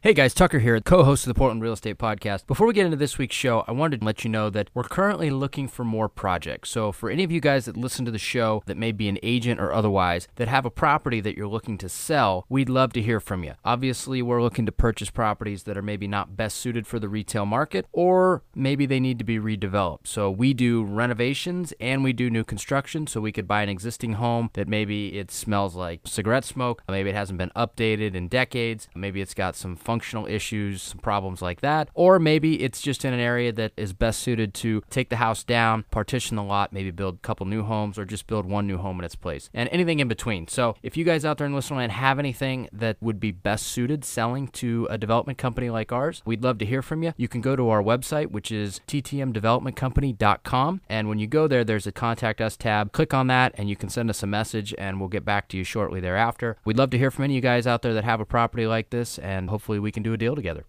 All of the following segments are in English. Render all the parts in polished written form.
Hey guys, Tucker here, co-host of the Portland Real Estate Podcast. Before we get into this week's show, I wanted to let you know that we're currently looking for more projects. So for any of you guys that listen to the show that may be an agent or otherwise that have a property that you're looking to sell, we'd love to hear from you. Obviously, we're looking to purchase properties that are maybe not best suited for the retail market, or maybe they need to be redeveloped. So we do renovations and we do new construction, so we could buy an existing home that maybe it smells like cigarette smoke, maybe it hasn't been updated in decades, maybe it's got some functional issues, some problems like that, or maybe it's just in an area that is best suited to take the house down, partition the lot, maybe build a couple new homes, or just build one new home in its place, and anything in between. So if you guys out there in listener land have anything that would be best suited selling to a development company like ours, we'd love to hear from you. You can go to our website, which is ttmdevelopmentcompany.com, and when you go there, there's a Contact Us tab. Click on that, and you can send us a message, and we'll get back to you shortly thereafter. We'd love to hear from any of you guys out there that have a property like this, and hopefully we can do a deal together.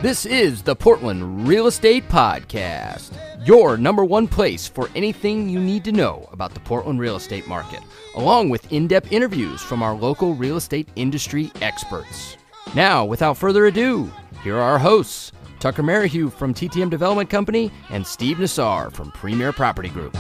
This is the Portland Real Estate Podcast, your number one place for anything you need to know about the Portland real estate market, along with in-depth interviews from our local real estate industry experts. Now, without further ado, here are our hosts, Tucker Merrihew from TTM Development Company and Steve Nassar from Premier Property Group.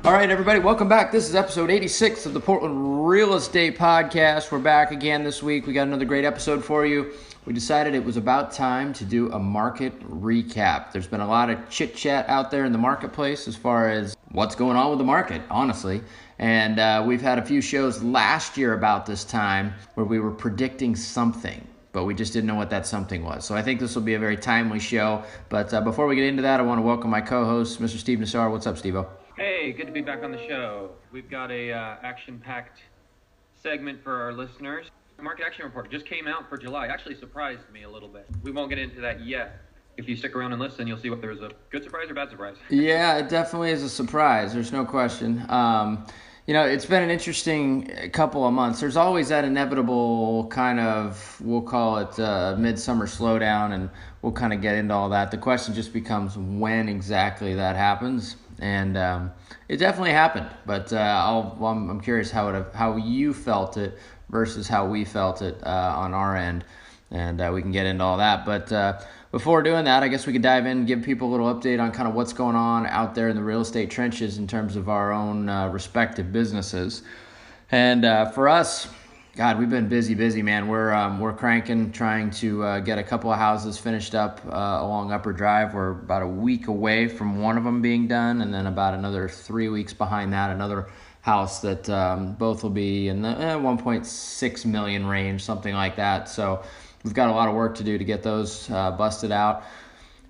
All right, everybody, welcome back. This is episode 86 of the Portland Real Estate Podcast. We're back again this week. We got another great episode for you. We decided it was about time to do a market recap. There's been a lot of chit-chat out there in the marketplace as far as what's going on with the market, honestly. And we've had a few shows last year about this time where we were predicting something, but we just didn't know what that something was. So I think this will be a very timely show. But before we get into that, I want to welcome my co-host, Mr. Steve Nassar. What's up, Steve-O? Hey, good to be back on the show. We've got a action-packed segment for our listeners. The market action report just came out for July. Actually surprised me a little bit. We won't get into that yet. If you stick around and listen, you'll see what there's a good surprise or bad surprise. Yeah, it definitely is a surprise. There's no question. It's been an interesting couple of months. There's always that inevitable kind of, we'll call it midsummer slowdown, and we'll kind of get into all that. The question just becomes when exactly that happens. And it definitely happened, but I'm curious how you felt it versus how we felt it on our end, and we can get into all that. But before doing that, I guess we could dive in and give people a little update on kind of what's going on out there in the real estate trenches in terms of our own respective businesses. And for us, God, we've been busy, man. We're cranking, trying to get a couple of houses finished up along Upper Drive. We're about a week away from one of them being done, and then about another 3 weeks behind that, another house that both will be in the 1.6 million range, something like that. So we've got a lot of work to do to get those busted out.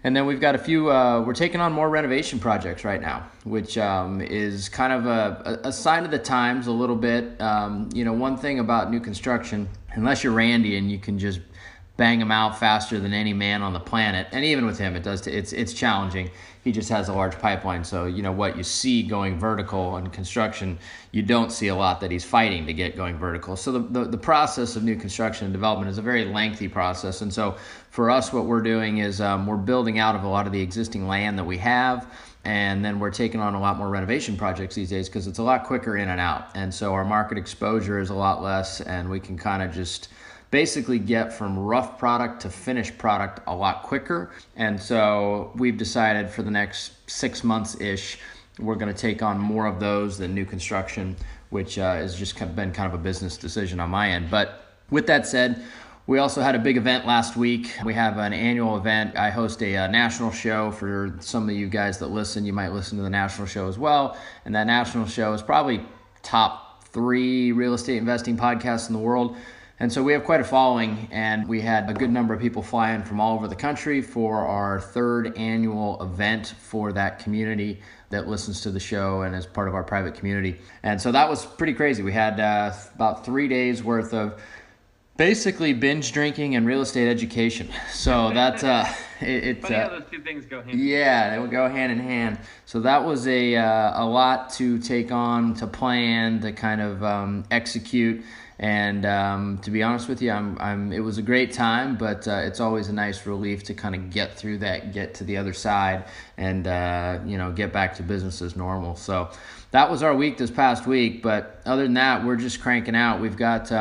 And then we've got a few, we're taking on more renovation projects right now, which is kind of a sign of the times a little bit. One thing about new construction, unless you're Randy and you can just bang them out faster than any man on the planet, and even with him, it's challenging. He just has a large pipeline, so what you see going vertical in construction, you don't see a lot that he's fighting to get going vertical. So the process of new construction and development is a very lengthy process, and so for us, what we're doing is we're building out of a lot of the existing land that we have, and then we're taking on a lot more renovation projects these days because it's a lot quicker in and out, and so our market exposure is a lot less, and we can kind of just basically get from rough product to finished product a lot quicker. And so we've decided for the next 6 months-ish, we're going to take on more of those than new construction, which has just been kind of a business decision on my end. But with that said, we also had a big event last week. We have an annual event. I host a national show. For some of you guys that listen, you might listen to the national show as well. And that national show is probably top 3 real estate investing podcasts in the world. And so we have quite a following, and we had a good number of people fly in from all over the country for our 3rd annual event for that community that listens to the show and is part of our private community. And so that was pretty crazy. We had about 3 days worth of basically binge drinking and real estate education. So that's funny how those two things go hand in hand. Yeah, they would go hand in hand. So that was a lot to take on, to plan, to kind of execute. And to be honest with you, it was a great time, but it's always a nice relief to kind of get through that, get to the other side, and get back to business as normal. So that was our week this past week. But other than that, we're just cranking out. We've got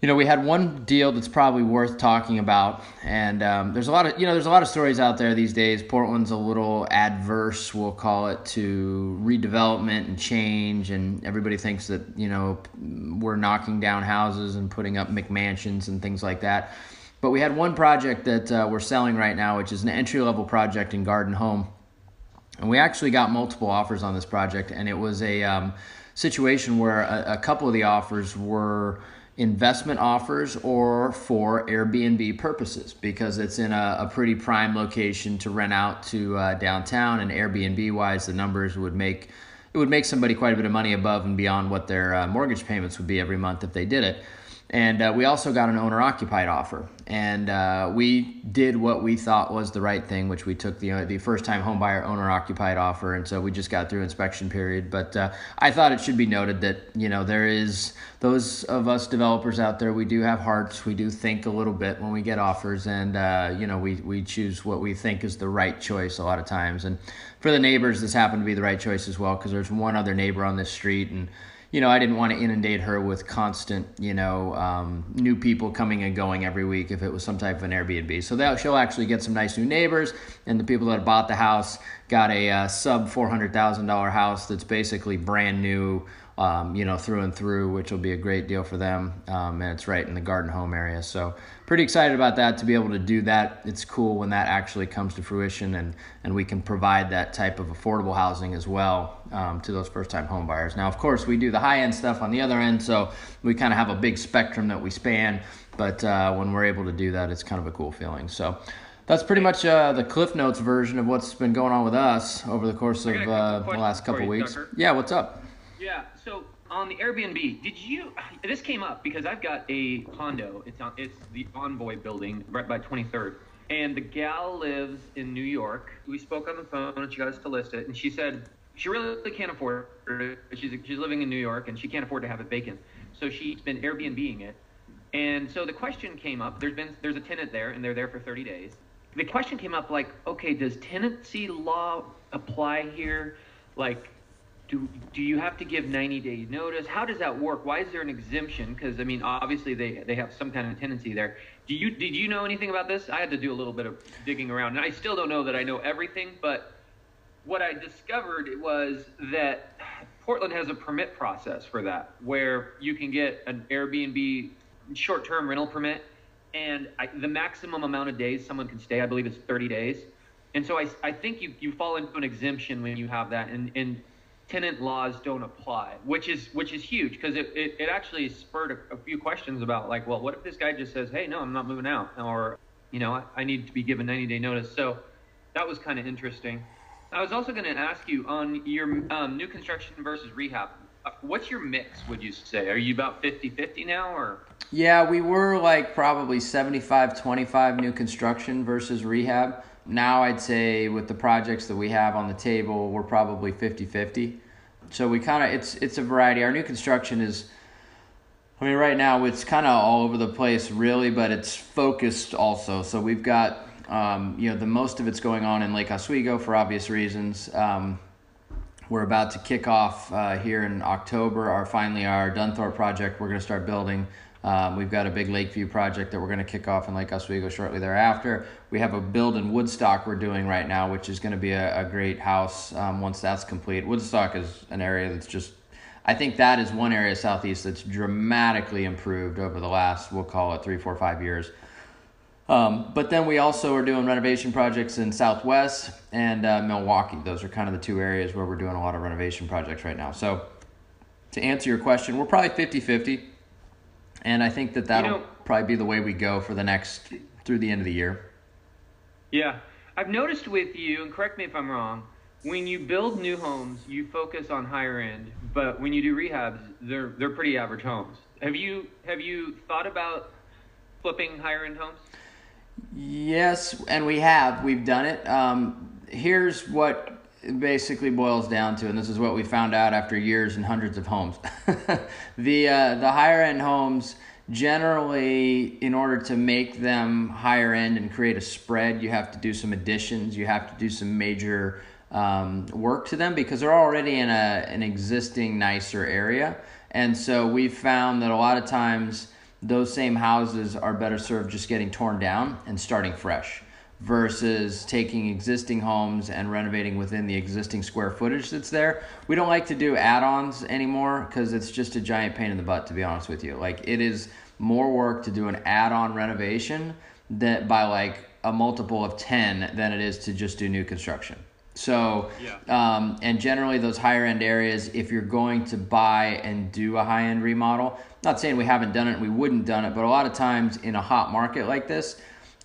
we had one deal that's probably worth talking about, and there's a lot of stories out there these days. Portland's a little adverse, we'll call it, to redevelopment and change, and everybody thinks that we're knocking down houses and putting up McMansions and things like that. But we had one project that we're selling right now, which is an entry-level project in Garden Home, and we actually got multiple offers on this project, and it was a situation where a couple of the offers were investment offers or for Airbnb purposes, because it's in a pretty prime location to rent out to downtown, and Airbnb wise the numbers would make somebody quite a bit of money above and beyond what their mortgage payments would be every month if they did it. And we also got an owner-occupied offer, and we did what we thought was the right thing, which we took the first-time homebuyer owner-occupied offer, and so we just got through inspection period. But I thought it should be noted that there is those of us developers out there. We do have hearts. We do think a little bit when we get offers, and we choose what we think is the right choice a lot of times. And for the neighbors, this happened to be the right choice as well, because there's one other neighbor on this street, and I didn't want to inundate her with constant, new people coming and going every week if it was some type of an Airbnb. So she'll actually get some nice new neighbors, and the people that bought the house got a sub $400,000 house that's basically brand new, through and through, which will be a great deal for them. And it's right in the Garden Home area. So pretty excited about that, to be able to do that. It's cool when that actually comes to fruition, and we can provide that type of affordable housing as well to those first-time home buyers. Now, of course, we do the high-end stuff on the other end, so we kind of have a big spectrum that we span. But when we're able to do that, it's kind of a cool feeling. So that's pretty much the Cliff Notes version of what's been going on with us over the course of the last couple weeks. Tucker. Yeah, what's up? Yeah, so on the Airbnb, this came up because I've got a condo. It's the Envoy building right by 23rd. And the gal lives in New York. We spoke on the phone and she got us to list it. And she said she really can't afford it. She's living in New York and she can't afford to have it vacant. So she's been Airbnb-ing it. And so the question came up, there's a tenant there and they're there for 30 days. The question came up like, okay, does tenancy law apply here? Like, do you have to give 90 days notice? How does that work? Why is there an exemption? Because, obviously they have some kind of tenancy there. Did you know anything about this? I had to do a little bit of digging around, and I still don't know that I know everything, but what I discovered was that Portland has a permit process for that, where you can get an Airbnb short-term rental permit, and the maximum amount of days someone can stay, I believe, is 30 days. And so I think you fall into an exemption when you have that, and tenant laws don't apply, which is huge, because it actually spurred a few questions about, like, well, what if this guy just says, hey, no, I'm not moving out, or I need to be given 90-day notice. So that was kind of interesting. I was also going to ask you on your new construction versus rehab, what's your mix, would you say? Are you about 50-50 now, or? Yeah, we were like probably 75-25 new construction versus rehab. Now I'd say with the projects that we have on the table, we're probably 50-50. So we kind of, it's a variety. Our new construction is, right now it's kind of all over the place really, but it's focused also. So we've got, the most of it's going on in Lake Oswego for obvious reasons. We're about to kick off here in October our Dunthorpe project we're going to start building. We've got a big Lakeview project that we're going to kick off in Lake Oswego shortly thereafter. We have a build in Woodstock we're doing right now, which is going to be a great house once that's complete. Woodstock is an area that's just, I think that is one area southeast that's dramatically improved over the last, we'll call it 3, 4, 5 years. But then we also are doing renovation projects in Southwest and Milwaukee. Those are kind of the two areas where we're doing a lot of renovation projects right now. So to answer your question, we're probably 50-50. And I think that'll probably be the way we go for through the end of the year. Yeah. I've noticed with you, and correct me if I'm wrong, when you build new homes, you focus on higher end, but when you do rehabs, they're pretty average homes. Have you thought about flipping higher end homes? Yes, and we've done it. Here's what it basically boils down to, and this is what we found out after years and hundreds of homes, the higher end homes, generally, in order to make them higher end and create a spread, you have to do some additions. You have to do some major work to them because they're already in an existing nicer area. And so we've found that a lot of times those same houses are better served just getting torn down and starting fresh versus taking existing homes and renovating within the existing square footage that's there. We don't like to do add-ons anymore because it's just a giant pain in the butt, to be honest with you. Like, it is more work to do an add-on renovation that by like a multiple of 10 than it is to just do new construction. So, and generally those higher end areas, if you're going to buy and do a high end remodel, not saying we haven't done it, we wouldn't done it, but a lot of times in a hot market like this,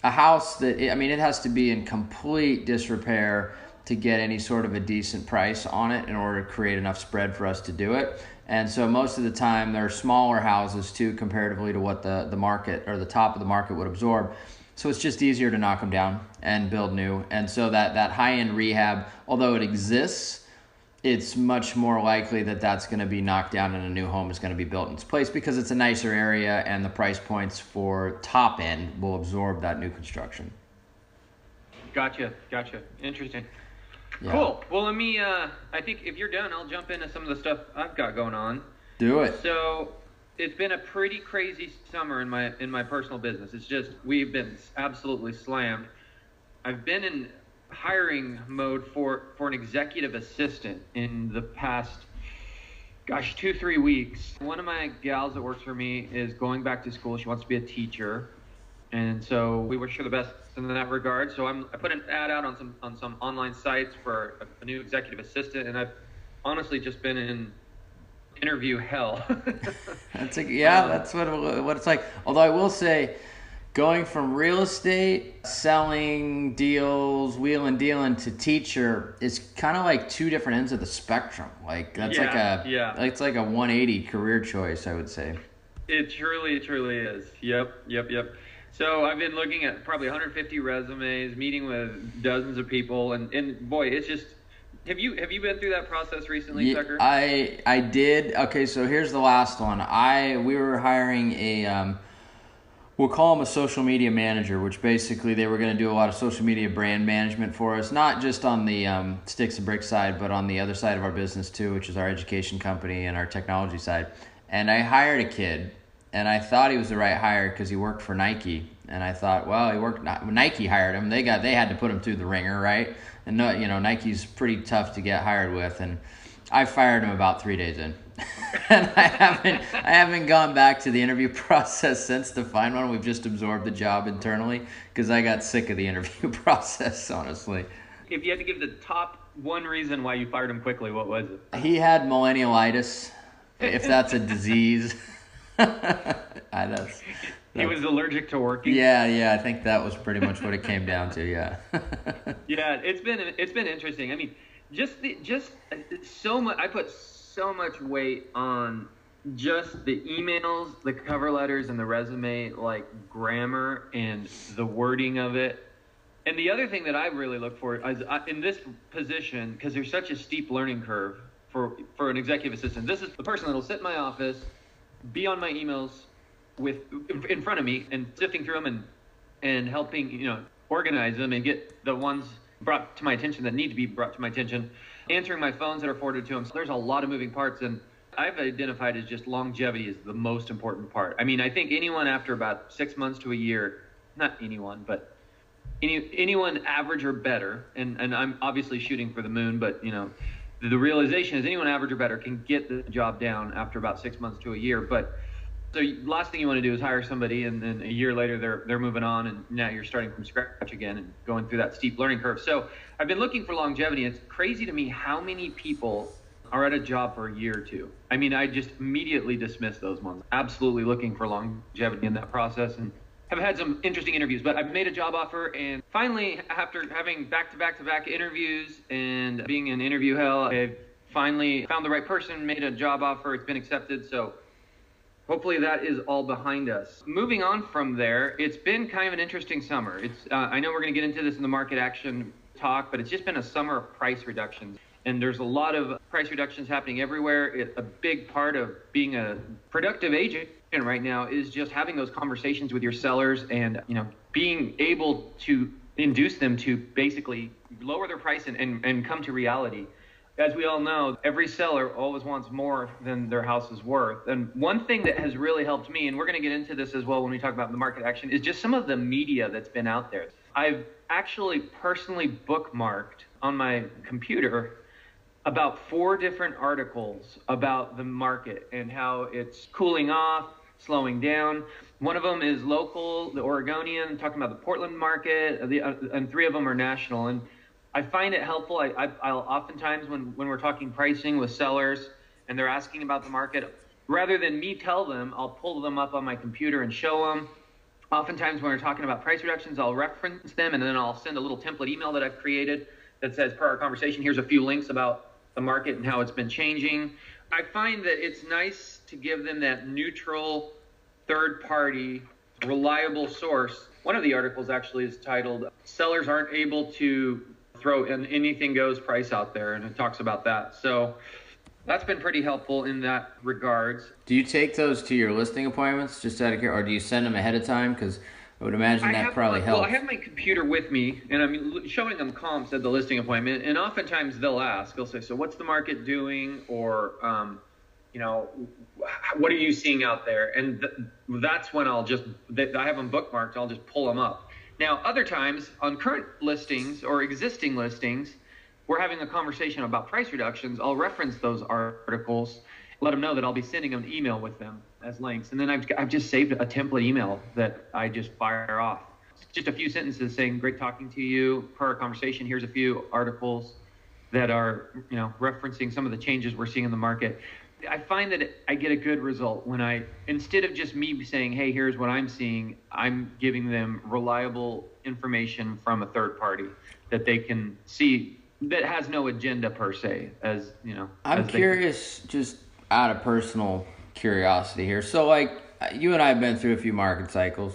a house that, it has to be in complete disrepair to get any sort of a decent price on it in order to create enough spread for us to do it. And so most of the time they're smaller houses too, comparatively to what the market or the top of the market would absorb. So it's just easier to knock them down and build new. And so that high-end rehab, although it exists, it's much more likely that that's going to be knocked down and a new home is going to be built in its place because it's a nicer area and the price points for top end will absorb that new construction. Gotcha. Interesting. Yeah. Cool. Well, let me, I think if you're done, I'll jump into some of the stuff I've got going on. Do it. So it's been a pretty crazy summer in my personal business. It's just, we've been absolutely slammed. I've been in hiring mode for an executive assistant in the past, 2-3 weeks. One of my gals that works for me is going back to school. She wants to be a teacher. And so we wish her the best in that regard. So I put an ad out on some online sites for a new executive assistant, and I've honestly just been in interview hell. That's what it's like. Although I will say, going from real estate, selling deals, wheeling, dealing to teacher is kind of like two different ends of the spectrum. Like it's like a 180 career choice, I would say. It truly is. Yep. So I've been looking at probably 150 resumes, meeting with dozens of people, and boy, it's just. Have you been through that process recently, Tucker? I did. Okay, so here's the last one. We were hiring a we'll call them a social media manager, which basically they were going to do a lot of social media brand management for us, not just on the sticks and bricks side, but on the other side of our business too, which is our education company and our technology side. And I hired a kid, and I thought he was the right hire because he worked for Nike. And I thought, well, Nike hired him. They had to put him through the ringer, right? And no, Nike's pretty tough to get hired with. And I fired him about 3 days in. And I haven't gone back to the interview process since to find one. We've just absorbed the job internally because I got sick of the interview process, honestly. If you had to give the top one reason why you fired him quickly, what was it? He had millennialitis, if that's a disease. He was allergic to working. Yeah, I think that was pretty much what it came down to. Yeah. Yeah, it's been interesting. I mean, just so much. I put so much weight on just the emails, the cover letters, and the resume, like grammar and the wording of it. And the other thing that I really look for is in this position, because there's such a steep learning curve for an executive assistant. This is the person that'll sit in my office, be on my emails in front of me and sifting through them and helping organize them and get the ones brought to my attention that need to be brought to my attention, answering my phones that are forwarded to them. So there's a lot of moving parts, and I've identified as just longevity is the most important part. I mean, I think anyone after about 6 months to a year, not anyone, but anyone average or better, and I'm obviously shooting for the moon, but the realization is anyone average or better can get the job down after about 6 months to a year. But so last thing you want to do is hire somebody, and then a year later they're moving on, and now you're starting from scratch again and going through that steep learning curve. So I've been looking for longevity. It's crazy to me how many people are at a job for a year or two. I mean, I just immediately dismiss those ones. Absolutely looking for longevity in that process, and have had some interesting interviews. But I've made a job offer, and finally, after having back-to-back interviews and being in interview hell, I've finally found the right person, made a job offer. It's been accepted. So hopefully that is all behind us. Moving on from there, it's been kind of an interesting summer. I know we're going to get into this in the market action talk, but it's just been a summer of price reductions. And there's a lot of price reductions happening everywhere. A big part of being a productive agent right now is just having those conversations with your sellers and, being able to induce them to basically lower their price and come to reality. As we all know, every seller always wants more than their house is worth. And one thing that has really helped me, and we're going to get into this as well when we talk about the market action, is just some of the media that's been out there. I've actually personally bookmarked on my computer about 4 different articles about the market and how it's cooling off, slowing down. One of them is local, the Oregonian, talking about the Portland market, and 3 of them are national. And I find it helpful. I'll oftentimes when we're talking pricing with sellers and they're asking about the market, rather than me tell them, I'll pull them up on my computer and show them. Oftentimes when we're talking about price reductions, I'll reference them and then I'll send a little template email that I've created that says, per our conversation, here's a few links about the market and how it's been changing. I find that it's nice to give them that neutral, third-party, reliable source. One of the articles actually is titled, Sellers Aren't Able to Throw an Anything Goes price out there, and it talks about that. So that's been pretty helpful in that regards. Do you take those to your listing appointments just out of care, or do you send them ahead of time? Because I would imagine that probably helps. Well, I have my computer with me, and I'm showing them comps at the listing appointment, and oftentimes they'll say, so what's the market doing? Or, what are you seeing out there? And that's when I have them bookmarked, I'll just pull them up. Now, other times on current listings or existing listings, we're having a conversation about price reductions. I'll reference those articles, let them know that I'll be sending them an email with them as links. And then I've just saved a template email that I just fire off. Just a few sentences saying, great talking to you. Per our conversation, here's a few articles that are, referencing some of the changes we're seeing in the market. I find that I get a good result when instead of just me saying, hey, here's what I'm seeing, I'm giving them reliable information from a third party that they can see that has no agenda per se, I'm curious, just out of personal curiosity here. So you and I have been through a few market cycles,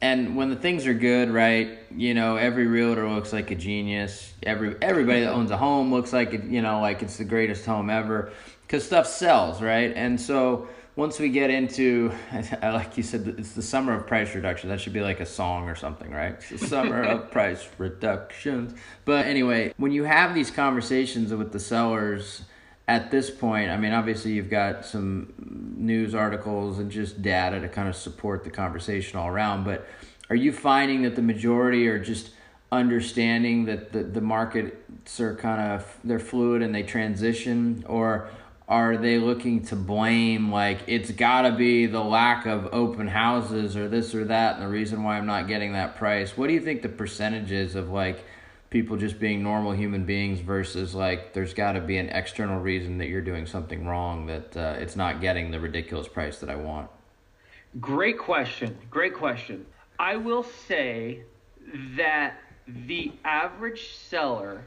and when the things are good, right, every realtor looks like a genius. Everybody that owns a home looks like it, like it's the greatest home ever, because stuff sells, right? And so once we get into, like you said, it's the summer of price reduction. That should be like a song or something, right? It's the summer of price reductions. But anyway, when you have these conversations with the sellers at this point, obviously you've got some news articles and just data to kind of support the conversation all around. But are you finding that the majority are just understanding that the markets are they're fluid and they transition, or are they looking to blame, it's got to be the lack of open houses or this or that and the reason why I'm not getting that price? What do you think the percentage is of people just being normal human beings versus there's got to be an external reason that you're doing something wrong, that it's not getting the ridiculous price that I want? Great question. I will say that the average seller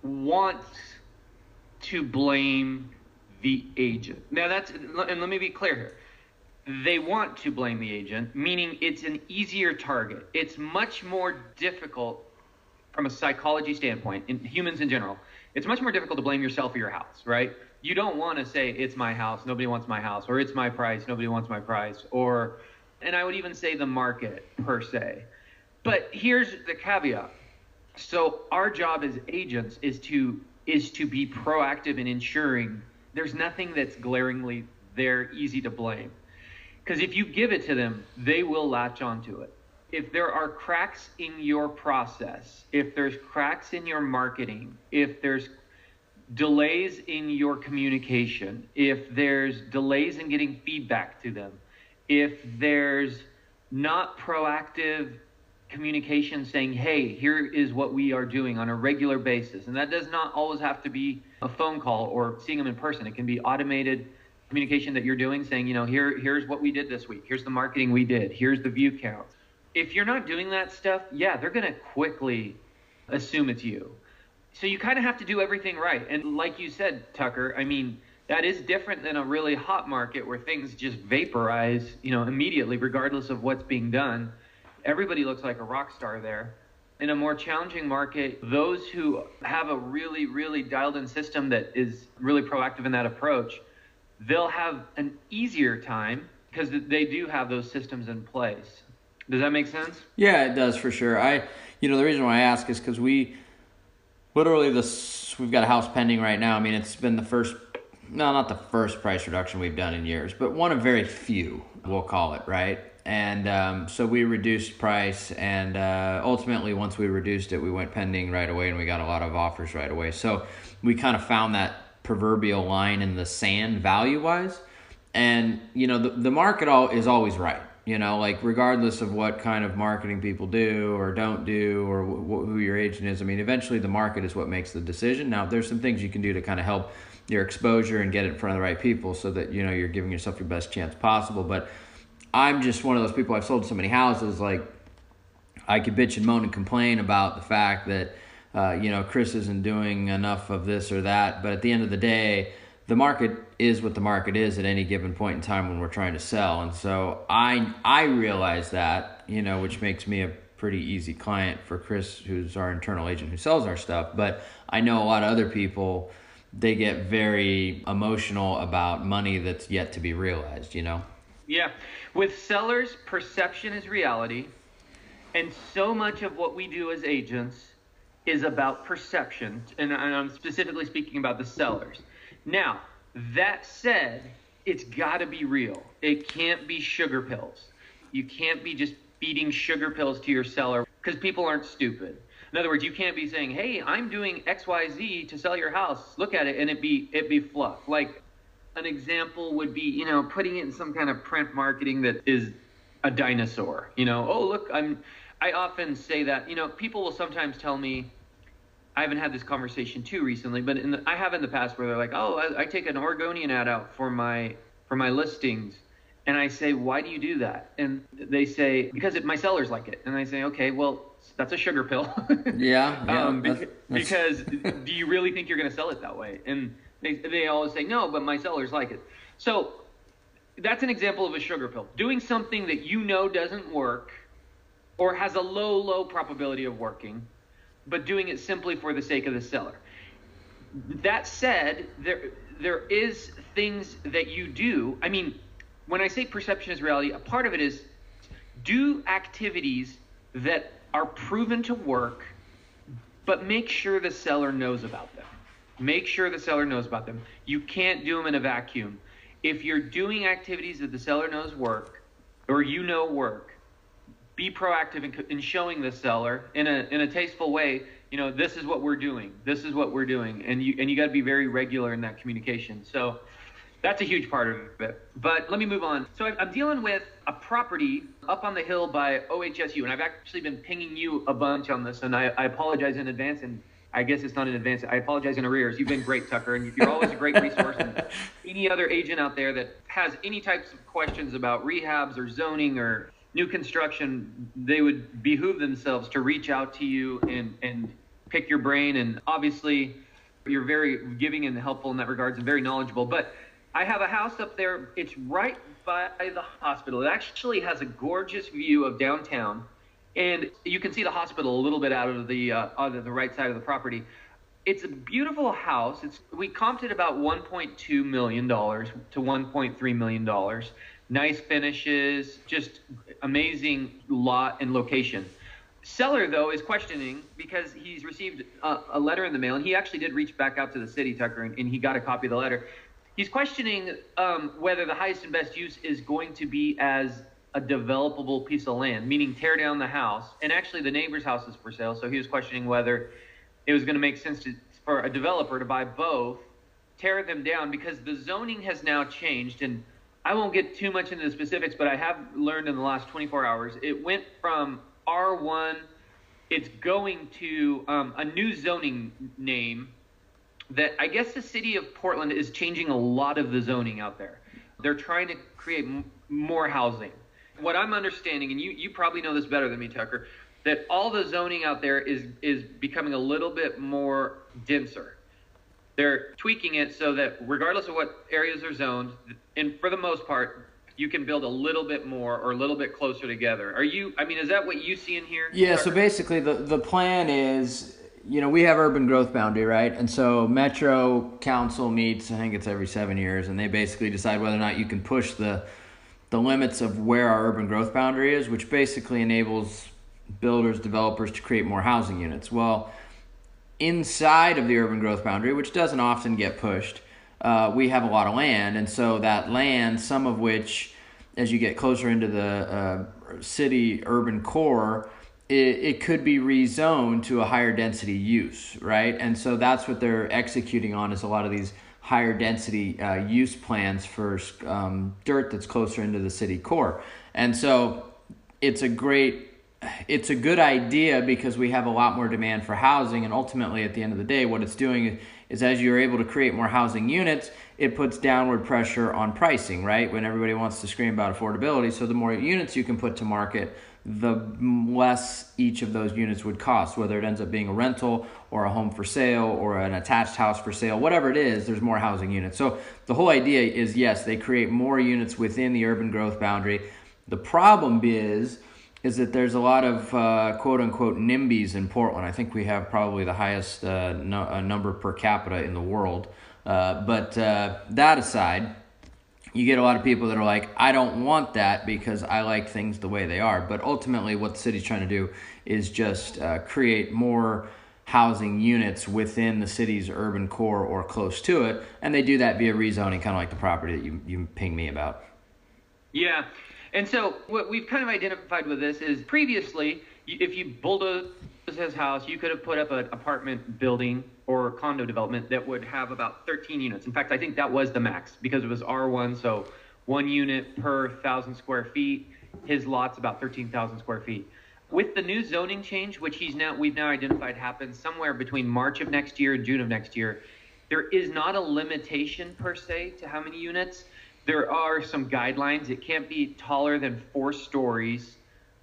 wants to blame the agent. Now and let me be clear here. They want to blame the agent, meaning it's an easier target. It's much more difficult from a psychology standpoint, in humans in general. It's much more difficult to blame yourself or your house, right? You don't want to say it's my house, nobody wants my house, or it's my price, nobody wants my price, and I would even say the market per se. But here's the caveat. So our job as agents is to be proactive in ensuring there's nothing that's glaringly there, easy to blame. Because if you give it to them, they will latch onto it. If there are cracks in your process, if there's cracks in your marketing, if there's delays in your communication, if there's delays in getting feedback to them, if there's not proactive communication saying, hey, here is what we are doing on a regular basis. And that does not always have to be a phone call or seeing them in person. It can be automated communication that you're doing saying, here's what we did this week. Here's the marketing we did. Here's the view count. If you're not doing that stuff, they're going to quickly assume it's you. So you kind of have to do everything right. And like you said, Tucker, that is different than a really hot market where things just vaporize, immediately, regardless of what's being done. Everybody looks like a rock star there. In a more challenging market, those who have a really, really dialed in system that is really proactive in that approach, they'll have an easier time because they do have those systems in place. Does that make sense? Yeah, it does for sure. The reason why I ask is because we've got a house pending right now. I mean, it's been not the first price reduction we've done in years, but one of very few, we'll call it, right? And so we reduced price, and ultimately, once we reduced it, we went pending right away, and we got a lot of offers right away. So we kind of found that proverbial line in the sand value-wise. And, the market is always right. Like regardless of what kind of marketing people do or don't do or who your agent is, I mean, eventually the market is what makes the decision. Now, there's some things you can do to kind of help your exposure and get it in front of the right people so that, you're giving yourself your best chance possible. But I'm just one of those people. I've sold so many houses, like I could bitch and moan and complain about the fact that, Chris isn't doing enough of this or that. But at the end of the day, the market is what the market is at any given point in time when we're trying to sell. And so I realize that, which makes me a pretty easy client for Chris, who's our internal agent who sells our stuff. But I know a lot of other people, they get very emotional about money that's yet to be realized, Yeah. With sellers, perception is reality. And so much of what we do as agents is about perception. And I'm specifically speaking about the sellers. Now, that said, it's got to be real. It can't be sugar pills. You can't be just feeding sugar pills to your seller because people aren't stupid. In other words, you can't be saying, hey, I'm doing XYZ to sell your house. Look at it, and it be fluff. Like an example would be, putting it in some kind of print marketing that is a dinosaur. Oh, look, I often say that, people will sometimes tell me, I haven't had this conversation too recently, but I have in the past where they're like, oh, I take an Oregonian ad out for my listings. And I say, why do you do that? And they say, because my sellers like it. And I say, okay, well, that's a sugar pill. Yeah. Because do you really think you're going to sell it that way? And they always say, no, but my sellers like it. So that's an example of a sugar pill. Doing something that doesn't work or has a low probability of working, but doing it simply for the sake of the seller. That said, there is things that you do. I mean, when I say perception is reality, a part of it is do activities that are proven to work, but make sure the seller knows about them. Make sure the seller knows about them. You can't do them in a vacuum. If you're doing activities that the seller knows work, or work, be proactive in showing the seller in a tasteful way, this is what we're doing. This is what we're doing. And you got to be very regular in that communication. So that's a huge part of it. But let me move on. So I'm dealing with a property up on the hill by OHSU, and I've actually been pinging you a bunch on this, and I apologize in advance, and I guess it's not in advance. I apologize in arrears. You've been great, Tucker, and you're always a great resource. And any other agent out there that has any types of questions about rehabs or zoning or new construction, they would behoove themselves to reach out to you and pick your brain. And obviously, you're very giving and helpful in that regards and very knowledgeable. But I have a house up there. It's right by the hospital. It actually has a gorgeous view of downtown. And you can see the hospital a little bit out of the right side of the property. It's a beautiful house. We comped it about $1.2 million to $1.3 million. Nice finishes, just amazing lot and location. Seller, though, is questioning because he's received a letter in the mail, and he actually did reach back out to the city, Tucker, and he got a copy of the letter. He's questioning whether the highest and best use is going to be as a developable piece of land, meaning tear down the house. And actually, the neighbor's house is for sale, so he was questioning whether it was going to make sense for a developer to buy both, tear them down, because the zoning has now changed. And I won't get too much into the specifics, but I have learned in the last 24 hours, it went from R1, it's going to a new zoning name that I guess the city of Portland is changing a lot of the zoning out there. They're trying to create more housing. What I'm understanding, and you probably know this better than me, Tucker, that all the zoning out there is becoming a little bit more denser. They're tweaking it so that regardless of what areas are zoned, and for the most part, you can build a little bit more or a little bit closer together. Is that what you see in here? Yeah, so basically the plan is, we have urban growth boundary, right? And so Metro Council meets, I think it's every 7 years, and they basically decide whether or not you can push the limits of where our urban growth boundary is, which basically enables builders, developers to create more housing units. Well, inside of the urban growth boundary, which doesn't often get pushed, we have a lot of land. And so that land, some of which, as you get closer into the city urban core, it could be rezoned to a higher density use, right? And so that's what they're executing on, is a lot of these higher density use plans for dirt that's closer into the city core. And so it's a good idea because we have a lot more demand for housing, and ultimately at the end of the day, what it's doing is as you're able to create more housing units, it puts downward pressure on pricing, right? When everybody wants to scream about affordability, so the more units you can put to market, the less each of those units would cost, whether it ends up being a rental or a home for sale or an attached house for sale, whatever it is, there's more housing units. So the whole idea is, yes, they create more units within the urban growth boundary. The problem is that there's a lot of quote-unquote NIMBYs in Portland. I think we have probably the highest number per capita in the world. But that aside, you get a lot of people that are like, I don't want that because I like things the way they are. But ultimately, what the city's trying to do is just create more housing units within the city's urban core or close to it. And they do that via rezoning, kind of like the property that you pinged me about. Yeah. And so what we've kind of identified with this is previously, if you bulldoze his house, you could have put up an apartment building or condo development that would have about 13 units. In fact, I think that was the max because it was R1, so 1 unit per 1,000 square feet. His lot's about 13,000 square feet. With the new zoning change, which we've now identified happens somewhere between March of next year and June of next year, there is not a limitation per se to how many units. There are some guidelines. It can't be taller than 4 stories.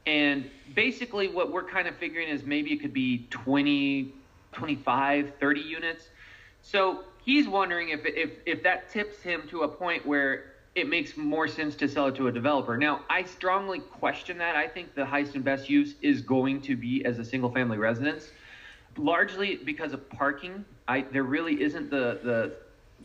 And basically what we're kind of figuring is maybe it could be 20, 25, 30 units. So he's wondering if that tips him to a point where it makes more sense to sell it to a developer. Now, I strongly question that. I think the highest and best use is going to be as a single family residence, largely because of parking. There really isn't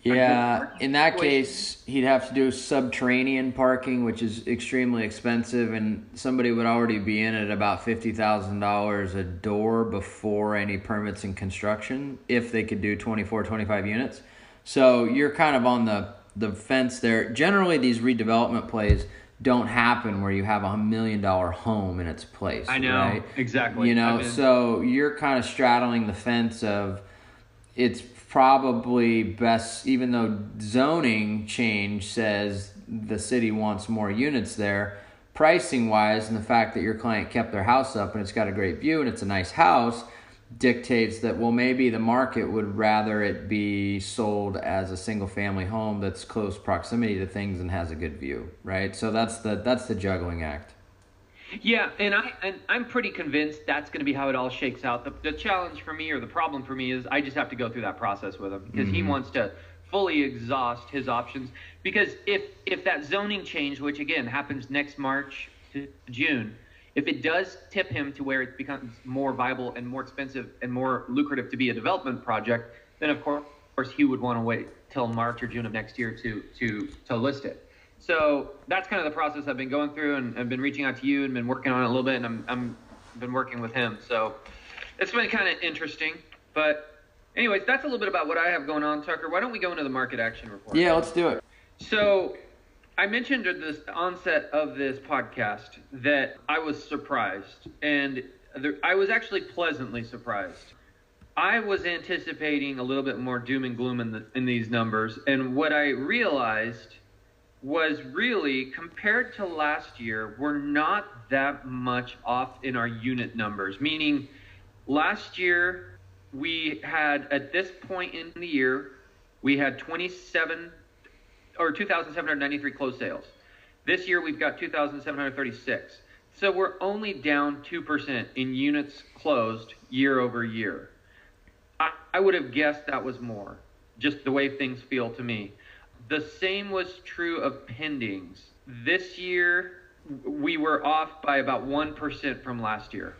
Yeah, in that case, he'd have to do subterranean parking, which is extremely expensive, and somebody would already be in at about $50,000 a door before any permits and construction, if they could do 24, 25 units. So you're kind of on the fence there. Generally, these redevelopment plays don't happen where you have $1 million home in its place. I know, right? Exactly. So you're kind of straddling the fence of it's probably best, even though zoning change says the city wants more units there, pricing wise, and the fact that your client kept their house up and it's got a great view and it's a nice house dictates that, well, maybe the market would rather it be sold as a single family home that's close proximity to things and has a good view, right? So that's the juggling act. Yeah, and I'm pretty convinced that's going to be how it all shakes out. The challenge for me, or the problem for me, is I just have to go through that process with him because he wants to fully exhaust his options. Because if that zoning change, which again happens next March to June, if it does tip him to where it becomes more viable and more expensive and more lucrative to be a development project, then of course he would want to wait till March or June of next year to list it. So that's kind of the process I've been going through, and I've been reaching out to you and been working on it a little bit, and I'm been working with him. So it's been kind of interesting. But anyways, that's a little bit about what I have going on, Tucker. Why don't we go into the market action report? Yeah, let's do it. So I mentioned at the onset of this podcast that I was surprised, and I was actually pleasantly surprised. I was anticipating a little bit more doom and gloom in these numbers, and what I realized was really, compared to last year, we're not that much off in our unit numbers. Meaning, last year, we had, at this point in the year, we had 2,793 closed sales. This year, we've got 2,736. So we're only down 2% in units closed year over year. I would have guessed that was more, just the way things feel to me. The same was true of pendings. This year, we were off by about 1% from last year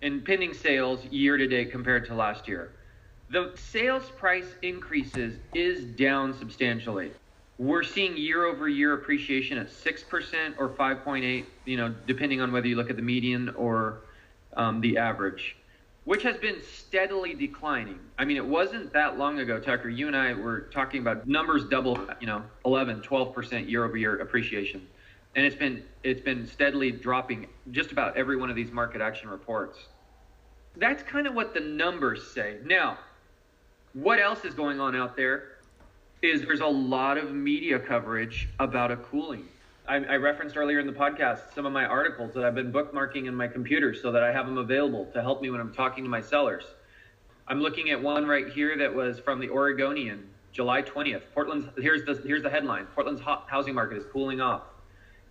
in pending sales year to date compared to last year. The sales price increases is down substantially. We're seeing year over year appreciation at 6% or 5.8, depending on whether you look at the median or the average, which has been steadily declining. I mean, it wasn't that long ago, Tucker, you and I were talking about numbers double, 11, 12% year over year appreciation. And it's been steadily dropping just about every one of these market action reports. That's kind of what the numbers say. Now, what else is going on out there is there's a lot of media coverage about a cooling. I referenced earlier in the podcast some of my articles that I've been bookmarking in my computer so that I have them available to help me when I'm talking to my sellers. I'm looking at one right here that was from the Oregonian, July 20th. Here's the headline: Portland's housing market is cooling off.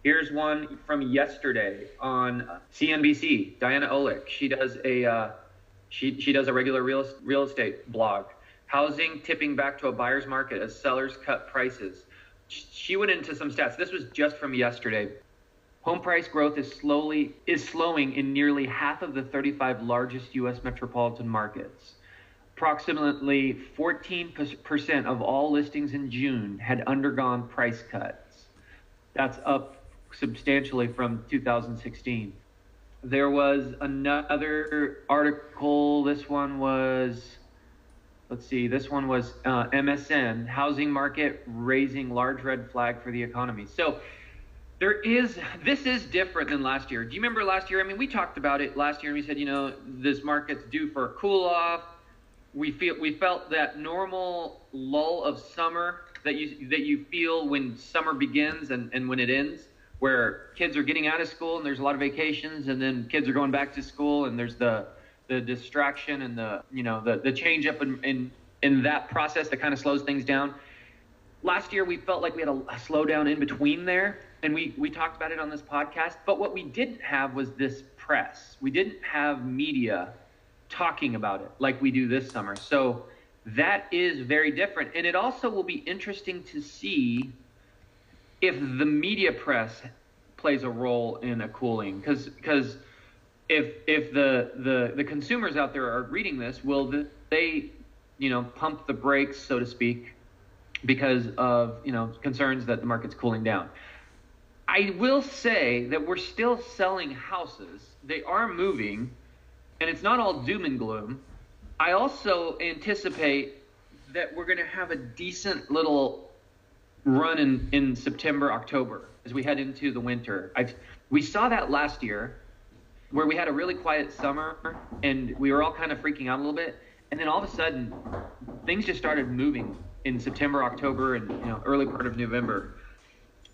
Here's one from yesterday on CNBC. Diana Olick. She does a regular real estate blog. Housing tipping back to a buyer's market as sellers cut prices. She went into some stats. This was just from yesterday. Home price growth is slowing in nearly half of the 35 largest U.S. metropolitan markets. Approximately 14% of all listings in June had undergone price cuts. That's up substantially from 2016. There was another article. This one was MSN, housing market raising large red flag for the economy. So this is different than last year. Do you remember last year? I mean, we talked about it last year and we said, this market's due for a cool off. We felt that normal lull of summer that you feel when summer begins and when it ends, where kids are getting out of school and there's a lot of vacations, and then kids are going back to school and there's the distraction and the change up in that process that kind of slows things down. Last year, we felt like we had a slowdown in between there, and we talked about it on this podcast. But what we didn't have was this press. We didn't have media talking about it like we do this summer. So that is very different. And it also will be interesting to see if the media press plays a role in a cooling, because if the consumers out there are reading this, will they pump the brakes, so to speak, because of concerns that the market's cooling down? I will say that we're still selling houses. They are moving, and it's not all doom and gloom. I also anticipate that we're going to have a decent little run in September, October as we head into the winter. We saw that last year, where we had a really quiet summer and we were all kind of freaking out a little bit. And then all of a sudden, things just started moving in September, October, and early part of November.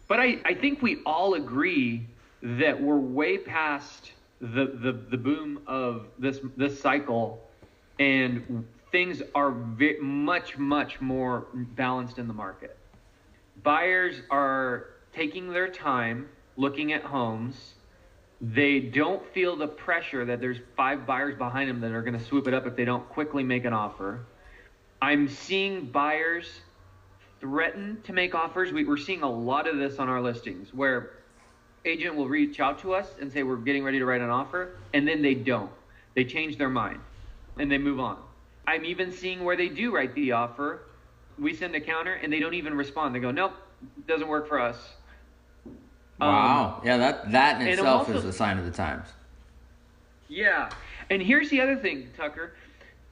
But I think we all agree that we're way past the boom of this cycle, and things are much more balanced in the market. Buyers are taking their time looking at homes. They don't feel the pressure that there's 5 buyers behind them that are going to swoop it up if they don't quickly make an offer. I'm seeing buyers threaten to make offers. We're seeing a lot of this on our listings, where agent will reach out to us and say we're getting ready to write an offer, and then they don't. They change their mind and they move on. I'm even seeing where they do write the offer. We send a counter and they don't even respond. They go, nope, doesn't work for us. Wow. Yeah, that in itself is a sign of the times. Yeah. And here's the other thing, Tucker.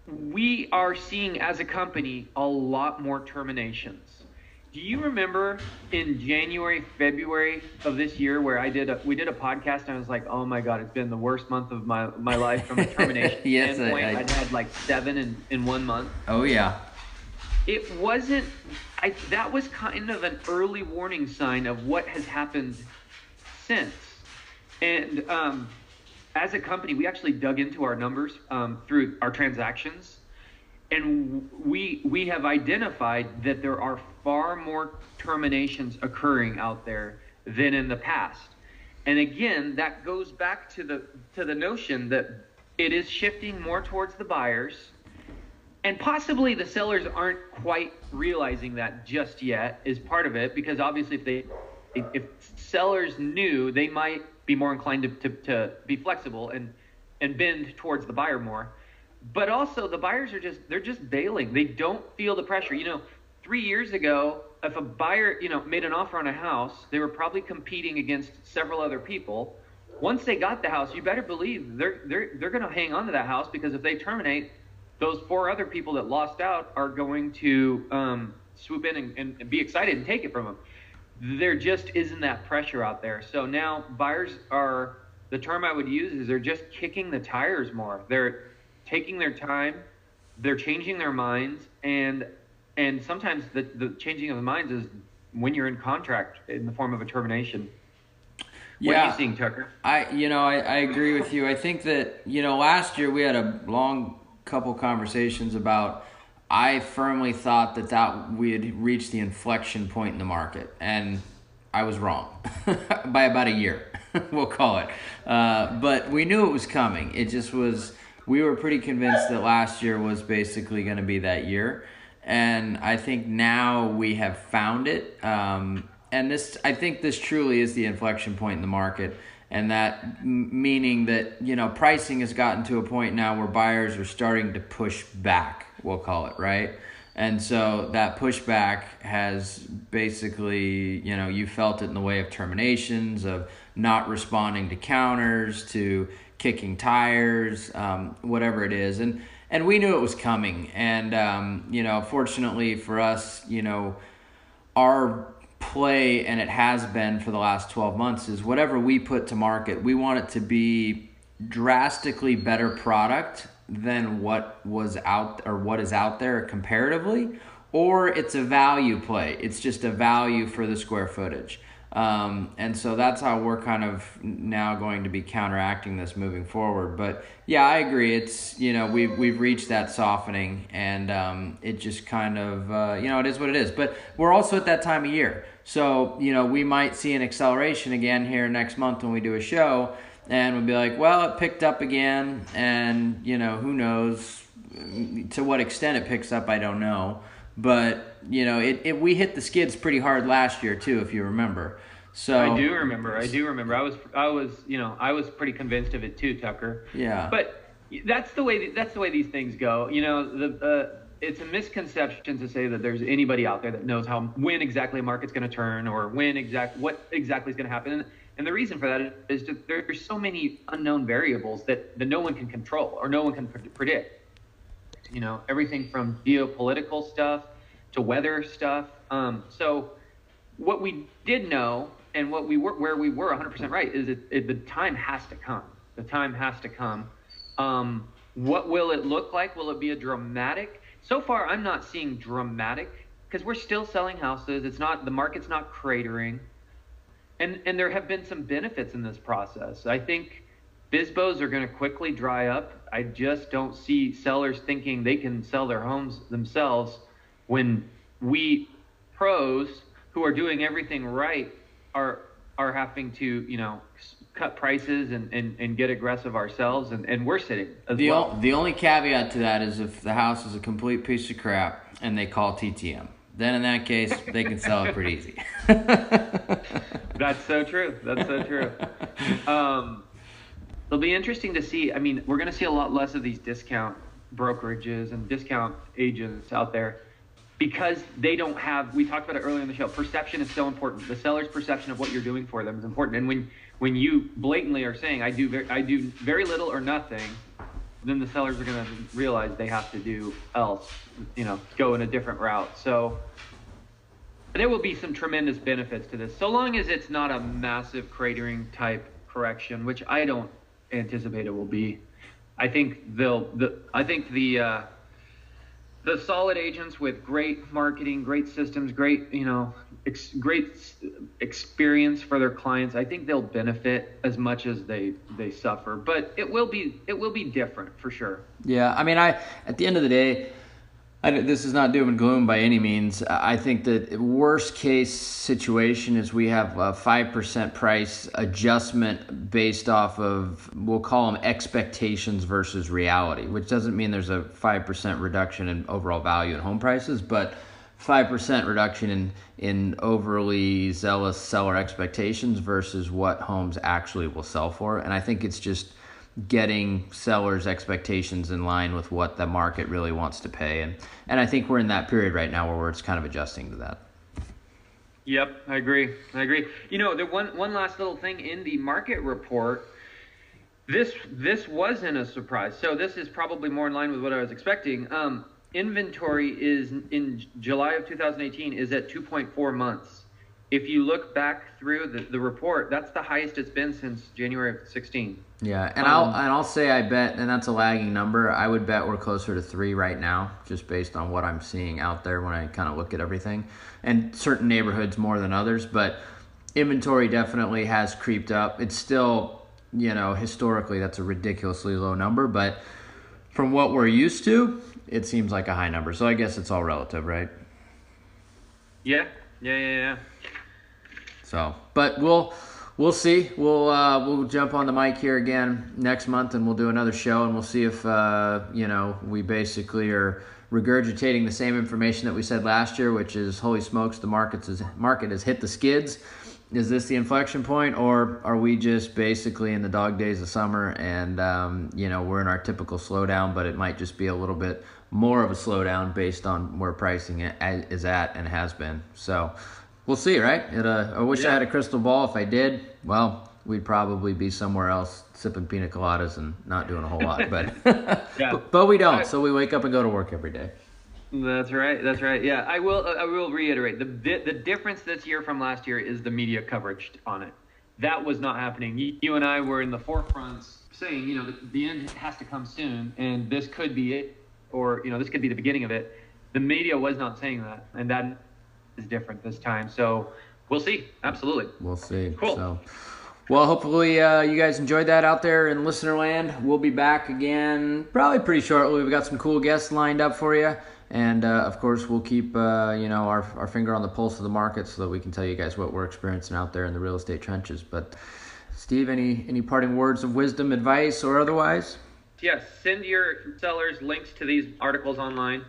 We are seeing, as a company, a lot more terminations. Do you remember in January, February of this year where we did a podcast and I was like, oh my God, it's been the worst month of my life from a termination yes, standpoint. I'd had like 7 in 1 month. Oh yeah. It wasn't, that was kind of an early warning sign of what has happened since. And as a company, we actually dug into our numbers through our transactions. And we have identified that there are far more terminations occurring out there than in the past. And again, that goes back to the notion that it is shifting more towards the buyers. And possibly the sellers aren't quite realizing that just yet is part of it, because obviously if they if sellers knew, they might be more inclined to be flexible and bend towards the buyer more. But also the buyers they're just bailing. They don't feel the pressure. 3 years ago, if a buyer, made an offer on a house, they were probably competing against several other people. Once they got the house, you better believe they're going to hang on to that house, because if they terminate, those 4 other people that lost out are going to swoop in and be excited and take it from them. There just isn't that pressure out there. So now buyers the term I would use is they're just kicking the tires more. They're taking their time, they're changing their minds, and sometimes the changing of the minds is when you're in contract in the form of a termination. What are you seeing, Tucker? I agree with you. I think that, last year we had a long couple conversations about, I firmly thought that we had reached the inflection point in the market, and I was wrong by about a year, we'll call it. But we knew it was coming. It just was, we were pretty convinced that last year was basically going to be that year. And I think now we have found it. And I think this truly is the inflection point in the market. And that meaning that, pricing has gotten to a point now where buyers are starting to push back, we'll call it, right? And so that pushback has basically, you felt it in the way of terminations, of not responding to counters, to kicking tires, whatever it is. And we knew it was coming. And, fortunately for us, our play, and it has been for the last 12 months, is whatever we put to market, we want it to be drastically better product than what is out there comparatively, or it's a value play. It's just a value for the square footage. And so that's how we're kind of now going to be counteracting this moving forward. But yeah, I agree. It's, we've reached that softening, and it just kind of, it is what it is. But we're also at that time of year. So, we might see an acceleration again here next month when we do a show, and we'll be like, well, it picked up again, and, who knows to what extent it picks up, I don't know. But, we hit the skids pretty hard last year too, if you remember. So I do remember. I was pretty convinced of it too, Tucker. Yeah. But that's the way these things go. It's a misconception to say that there's anybody out there that knows when exactly a market's going to turn, or what exactly is going to happen. And the reason for that is just there's so many unknown variables that no one can control or no one can predict. Everything from geopolitical stuff to weather stuff. So what we did know, and where we were 100% right, is the time has to come. The time has to come. What will it look like? Will it be a dramatic? So far, I'm not seeing dramatic, because we're still selling houses. The market's not cratering, and there have been some benefits in this process. I think BizBos are going to quickly dry up. I just don't see sellers thinking they can sell their homes themselves when we pros who are doing everything right are having to, cut prices and get aggressive ourselves, and we're sitting as well. The only caveat to that is if the house is a complete piece of crap and they call TTM. Then in that case, they can sell it pretty easy. That's so true. It'll be interesting to see. I mean, we're going to see a lot less of these discount brokerages and discount agents out there, because they don't have, we talked about it earlier in the show, perception is so important. The seller's perception of what you're doing for them is important. And when you blatantly are saying, I do very little or nothing, then the sellers are going to realize they have to do else, go in a different route. So there will be some tremendous benefits to this, so long as it's not a massive cratering type correction, which I don't anticipate it will be. I think the solid agents with great marketing, great systems, great great experience for their clients, I think they'll benefit as much as they suffer. But it will be different for sure. Yeah, I mean, at the end of the day, this is not doom and gloom by any means. I think that worst case situation is we have a 5% price adjustment based off of, we'll call them expectations versus reality, which doesn't mean there's a 5% reduction in overall value in home prices, but 5% reduction in overly zealous seller expectations versus what homes actually will sell for. And I think it's just getting sellers' expectations in line with what the market really wants to pay. And I think we're in that period right now where it's kind of adjusting to that. Yep, I agree. The one last little thing in the market report, this wasn't a surprise. So this is probably more in line with what I was expecting. Inventory is in July of 2018 is at 2.4 months. If you look back through the report, that's the highest it's been since January of 16. Yeah, and I'll say I bet, and that's a lagging number, I would bet we're closer to 3 right now, just based on what I'm seeing out there when I kind of look at everything. And certain neighborhoods more than others, but inventory definitely has creeped up. It's still, historically that's a ridiculously low number, but from what we're used to, it seems like a high number. So I guess it's all relative, right? Yeah. So, but we'll see. We'll jump on the mic here again next month, and we'll do another show, and we'll see if we basically are regurgitating the same information that we said last year, which is, holy smokes, the market has hit the skids. Is this the inflection point, or are we just basically in the dog days of summer and we're in our typical slowdown, but it might just be a little bit more of a slowdown based on where pricing is at and has been. So we'll see, right? I wish I had a crystal ball. If I did, well, we'd probably be somewhere else sipping pina coladas and not doing a whole lot. But but we don't. So we wake up and go to work every day. That's right. Yeah, I will reiterate the difference this year from last year is the media coverage on it. That was not happening. You and I were in the forefronts saying, the end has to come soon, and this could be it, or this could be the beginning of it. The media was not saying that, and that is different this time. So we'll see. Absolutely. We'll see. Cool. So, well, hopefully you guys enjoyed that out there in listener land. We'll be back again probably pretty shortly. We've got some cool guests lined up for you. And, of course, we'll keep, our finger on the pulse of the market so that we can tell you guys what we're experiencing out there in the real estate trenches. But, Steve, any parting words of wisdom, advice, or otherwise? Yes, send your sellers links to these articles online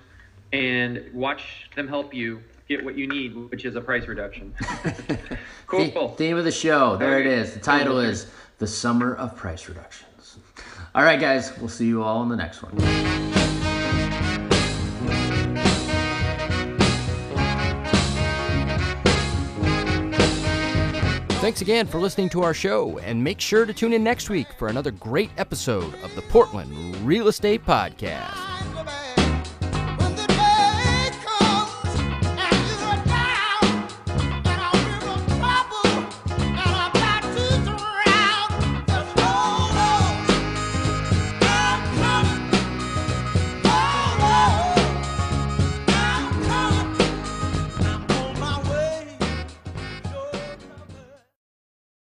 and watch them help you get what you need, which is a price reduction. Cool. Theme of the show. There it is. The title is The Summer of Price Reductions. All right, guys. We'll see you all in the next one. Thanks again for listening to our show, and make sure to tune in next week for another great episode of the Portland Real Estate Podcast.